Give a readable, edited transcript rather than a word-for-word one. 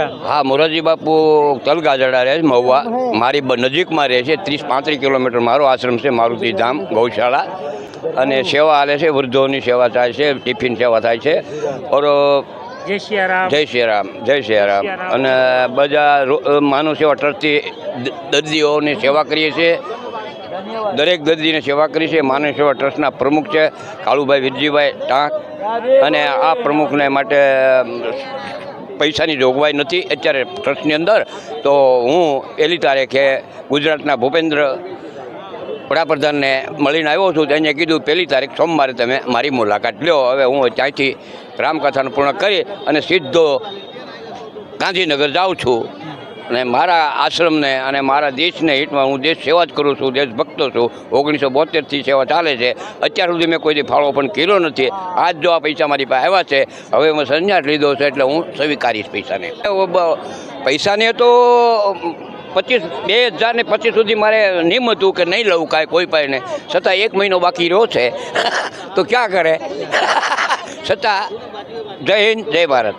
हाँ, मोरारजी बापू तलगाजड़ा रहे महुआ मारी नजीक में रहे 30-35 किलोमीटर मारो आश्रम से मारुति धाम गौशाला અને સેવા હાલે છે, વૃદ્ધોની સેવા થાય છે, ટિફિન સેવા થાય છે और જય સિયારામ જય સિયારામ જય સિયારામ અને બધા માનવ સેવા ટ્રસ્ટથી દર્દીઓની સેવા કરીએ છીએ। દરેક દર્દીની સેવા કરી છે। માનવ સેવા ટ્રસ્ટના પ્રમુખ છે કાળુભાઈ વિરજીભાઈ ટાંક અને આ પ્રમુખને માટે પૈસાની જોગવાઈ નથી અત્યારે ટ્રસ્ટની અંદર, તો હું પહેલી તારીખે ગુજરાતના ભૂપેન્દ્ર વડાપ્રધાનને મળીને આવ્યો છું। તેને કીધું પહેલી તારીખ સોમવારે તમે મારી મુલાકાત લ્યો। હવે હું ત્યાંથી રામકથાનું પૂર્ણ કરી અને સીધો ગાંધીનગર જાઉં છું અને મારા આશ્રમને અને મારા દેશને હિતમાં હું દેશ સેવા જ કરું છું, દેશભક્તો છું। 1972થી સેવા ચાલે છે। અત્યાર સુધી મેં કોઈ ફાળો પણ કર્યો નથી। આજ જો આ પૈસા મારી પાસે આવ્યા છે, હવે મેં સંન્યાસ લીધો છે એટલે હું સ્વીકારીશ પૈસાને। પૈસાને તો 2025 સુધી મારે નિયમ હતું કે નહીં લઉં કાંઈ કોઈ પાસેને, છતાં 1 મહિનો બાકી રહ્યો છે તો ક્યાં કરે। છતાં જય હિન્દ જય ભારત।